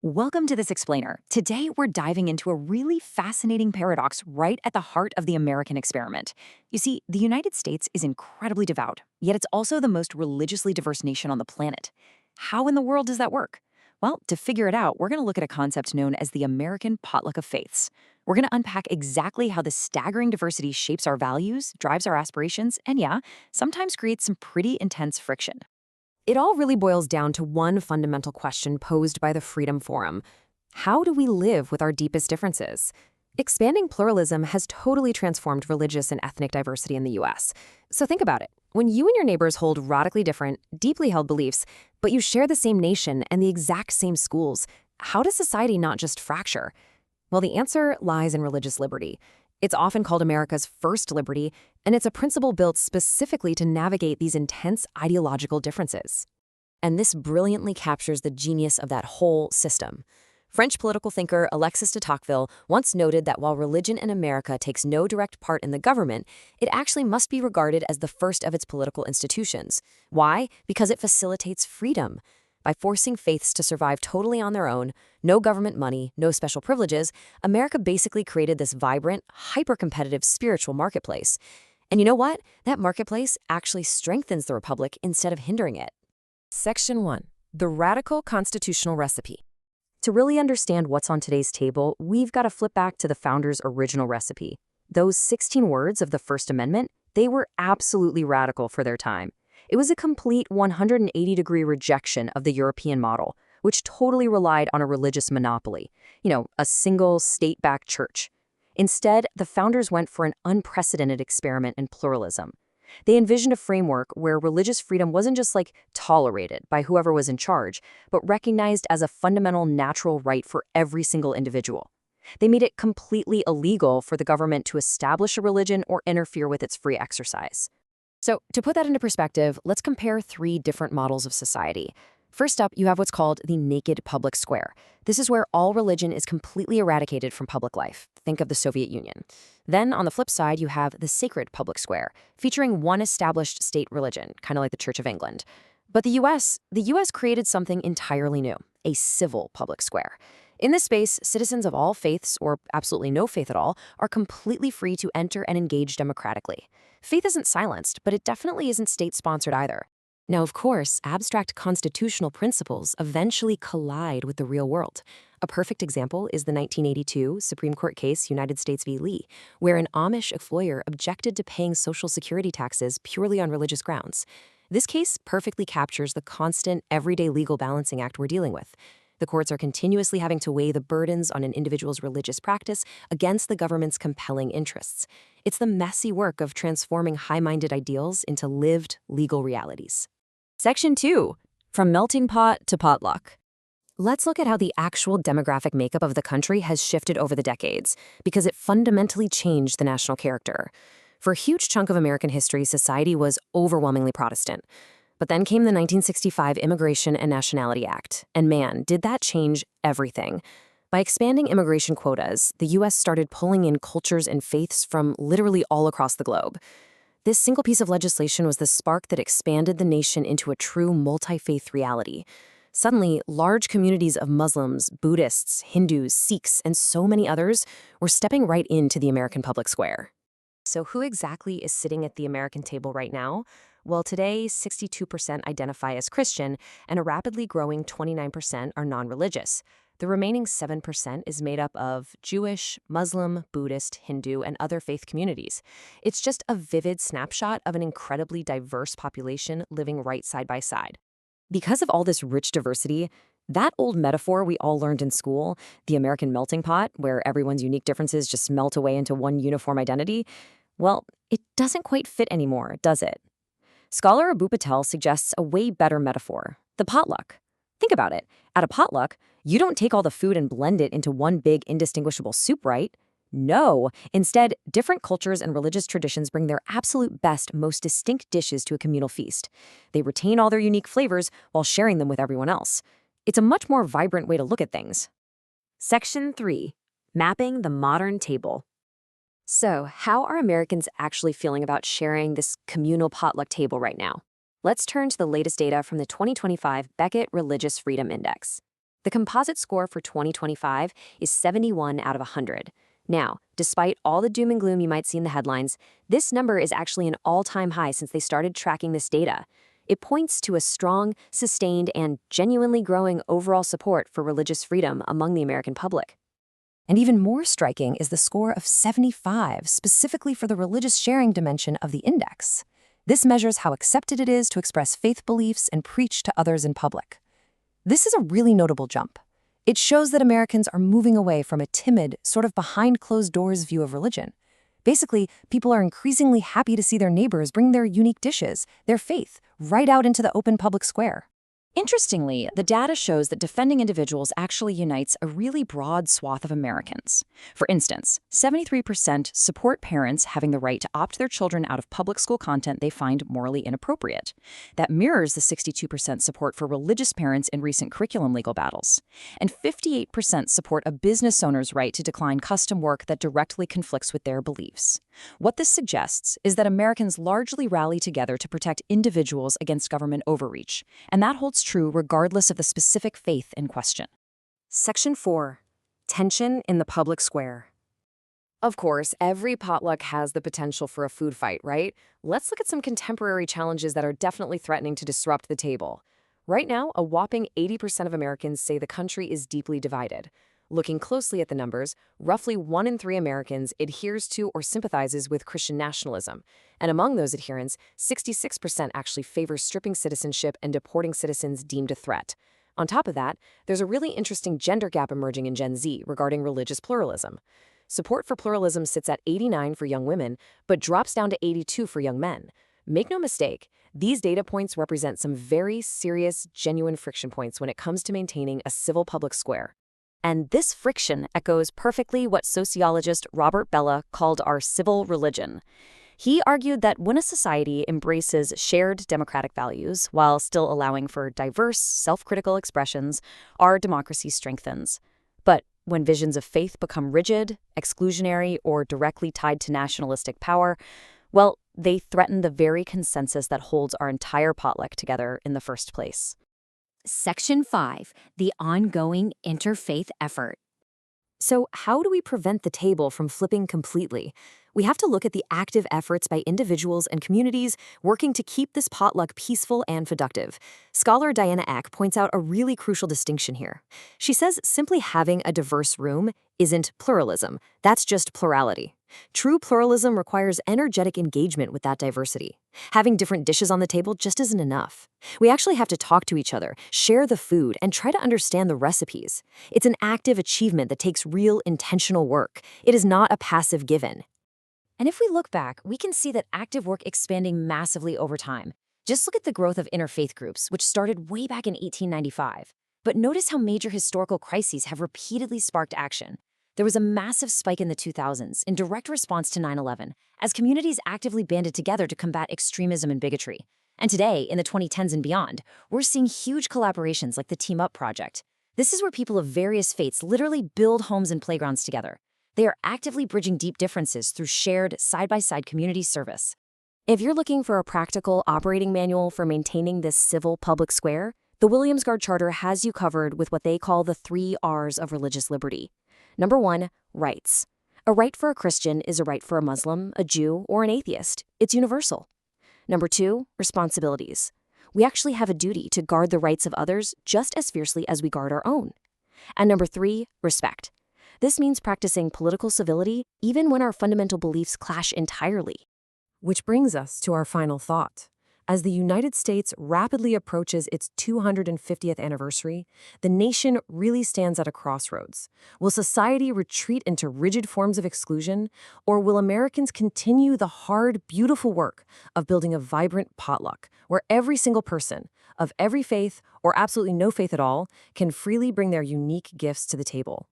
Welcome to this explainer. Today, we're diving into a really fascinating paradox right at the heart of the American experiment. You see, the United States is incredibly devout, yet it's also the most religiously diverse nation on the planet. How in the world does that work? Well, to figure it out, we're going to look at a concept known as the American potluck of faiths. We're going to unpack exactly how this staggering diversity shapes our values, drives our aspirations, and yeah, sometimes creates some pretty intense friction. It all really boils down to one fundamental question posed by the Freedom Forum. How do we live with our deepest differences? Expanding pluralism has totally transformed religious and ethnic diversity in the U.S. So think about it. When you and your neighbors hold radically different, deeply held beliefs, but you share the same nation and the exact same schools, how does society not just fracture? Well, the answer lies in religious liberty. It's often called America's first liberty, and it's a principle built specifically to navigate these intense ideological differences. And this brilliantly captures the genius of that whole system. French political thinker Alexis de Tocqueville once noted that while religion in America takes no direct part in the government, it actually must be regarded as the first of its political institutions. Why? Because it facilitates freedom. By forcing faiths to survive totally on their own, no government money, no special privileges, America basically created this vibrant, hyper-competitive spiritual marketplace. And you know what? That marketplace actually strengthens the republic instead of hindering it. Section 1. The Radical Constitutional Recipe. To really understand what's on today's table, we've got to flip back to the founders' original recipe. Those 16 words of the First Amendment, they were absolutely radical for their time. It was a complete 180-degree rejection of the European model, which totally relied on a religious monopoly, a single state-backed church. Instead, the founders went for an unprecedented experiment in pluralism. They envisioned a framework where religious freedom wasn't just tolerated by whoever was in charge, but recognized as a fundamental natural right for every single individual. They made it completely illegal for the government to establish a religion or interfere with its free exercise. So, to put that into perspective, let's compare three different models of society. First up, you have what's called the naked public square. This is where all religion is completely eradicated from public life. Think of the Soviet Union. Then, on the flip side, you have the sacred public square, featuring one established state religion, kind of like the Church of England. But the US created something entirely new, a civil public square. In this space, citizens of all faiths, or absolutely no faith at all, are completely free to enter and engage democratically. Faith isn't silenced, but it definitely isn't state-sponsored either. Now, of course, abstract constitutional principles eventually collide with the real world. A perfect example is the 1982 Supreme Court case United States v. Lee, where an Amish employer objected to paying Social Security taxes purely on religious grounds. This case perfectly captures the constant, everyday legal balancing act we're dealing with. The courts are continuously having to weigh the burdens on an individual's religious practice against the government's compelling interests. It's the messy work of transforming high-minded ideals into lived, legal realities. Section 2. From melting pot to potluck. Let's look at how the actual demographic makeup of the country has shifted over the decades, because it fundamentally changed the national character. For a huge chunk of American history, society was overwhelmingly Protestant. But then came the 1965 Immigration and Nationality Act, and man, did that change everything. By expanding immigration quotas, the U.S. started pulling in cultures and faiths from literally all across the globe. This single piece of legislation was the spark that expanded the nation into a true multi-faith reality. Suddenly, large communities of Muslims, Buddhists, Hindus, Sikhs, and so many others were stepping right into the American public square. So who exactly is sitting at the American table right now? Well, today, 62% identify as Christian, and a rapidly growing 29% are non-religious. The remaining 7% is made up of Jewish, Muslim, Buddhist, Hindu, and other faith communities. It's just a vivid snapshot of an incredibly diverse population living right side by side. Because of all this rich diversity, that old metaphor we all learned in school, the American melting pot, where everyone's unique differences just melt away into one uniform identity, well, it doesn't quite fit anymore, does it? Scholar Abu Patel suggests a way better metaphor, the potluck. Think about it. At a potluck, you don't take all the food and blend it into one big indistinguishable soup, right? No. Instead, different cultures and religious traditions bring their absolute best, most distinct dishes to a communal feast. They retain all their unique flavors while sharing them with everyone else. It's a much more vibrant way to look at things. Section 3. Mapping the modern table. So, how are Americans actually feeling about sharing this communal potluck table right now? Let's turn to the latest data from the 2025 Beckett Religious Freedom Index. The composite score for 2025 is 71 out of 100. Now, despite all the doom and gloom you might see in the headlines, this number is actually an all-time high since they started tracking this data. It points to a strong, sustained, and genuinely growing overall support for religious freedom among the American public. And even more striking is the score of 75, specifically for the religious sharing dimension of the index. This measures how accepted it is to express faith beliefs and preach to others in public. This is a really notable jump. It shows that Americans are moving away from a timid, sort of behind-closed-doors view of religion. Basically, people are increasingly happy to see their neighbors bring their unique dishes, their faith, right out into the open public square. Interestingly, the data shows that defending individuals actually unites a really broad swath of Americans. For instance, 73% support parents having the right to opt their children out of public school content they find morally inappropriate. That mirrors the 62% support for religious parents in recent curriculum legal battles. And 58% support a business owner's right to decline custom work that directly conflicts with their beliefs. What this suggests is that Americans largely rally together to protect individuals against government overreach, and that holds true regardless of the specific faith in question. Section 4. Tension in the public square. Of course, every potluck has the potential for a food fight, right? Let's look at some contemporary challenges that are definitely threatening to disrupt the table. Right now, a whopping 80% of Americans say the country is deeply divided. Looking closely at the numbers, roughly 1 in 3 Americans adheres to or sympathizes with Christian nationalism. And among those adherents, 66% actually favor stripping citizenship and deporting citizens deemed a threat. On top of that, there's a really interesting gender gap emerging in Gen Z regarding religious pluralism. Support for pluralism sits at 89 for young women, but drops down to 82 for young men. Make no mistake, these data points represent some very serious, genuine friction points when it comes to maintaining a civil public square. And this friction echoes perfectly what sociologist Robert Bellah called our civil religion. He argued that when a society embraces shared democratic values while still allowing for diverse, self-critical expressions, our democracy strengthens. But when visions of faith become rigid, exclusionary, or directly tied to nationalistic power, well, they threaten the very consensus that holds our entire potluck together in the first place. Section 5. The ongoing interfaith effort. So how do we prevent the table from flipping completely? We have to look at the active efforts by individuals and communities working to keep this potluck peaceful and productive. Scholar Diana Eck points out a really crucial distinction here. She says simply having a diverse room isn't pluralism. That's just plurality. True pluralism requires energetic engagement with that diversity. Having different dishes on the table just isn't enough. We actually have to talk to each other, share the food, and try to understand the recipes. It's an active achievement that takes real intentional work. It is not a passive given. And if we look back, we can see that active work expanding massively over time. Just look at the growth of interfaith groups, which started way back in 1895. But notice how major historical crises have repeatedly sparked action. There was a massive spike in the 2000s in direct response to 9/11, as communities actively banded together to combat extremism and bigotry. And today, in the 2010s and beyond, we're seeing huge collaborations like the Team Up project. This is where people of various faiths literally build homes and playgrounds together. They are actively bridging deep differences through shared, side-by-side community service. If you're looking for a practical operating manual for maintaining this civil public square, the Williamsguard Charter has you covered with what they call the 3 R's of religious liberty. Number 1, rights. A right for a Christian is a right for a Muslim, a Jew, or an atheist. It's universal. Number 2, responsibilities. We actually have a duty to guard the rights of others just as fiercely as we guard our own. And number 3, respect. This means practicing political civility even when our fundamental beliefs clash entirely. Which brings us to our final thought. As the United States rapidly approaches its 250th anniversary, the nation really stands at a crossroads. Will society retreat into rigid forms of exclusion, or will Americans continue the hard, beautiful work of building a vibrant potluck where every single person, of every faith or absolutely no faith at all, can freely bring their unique gifts to the table?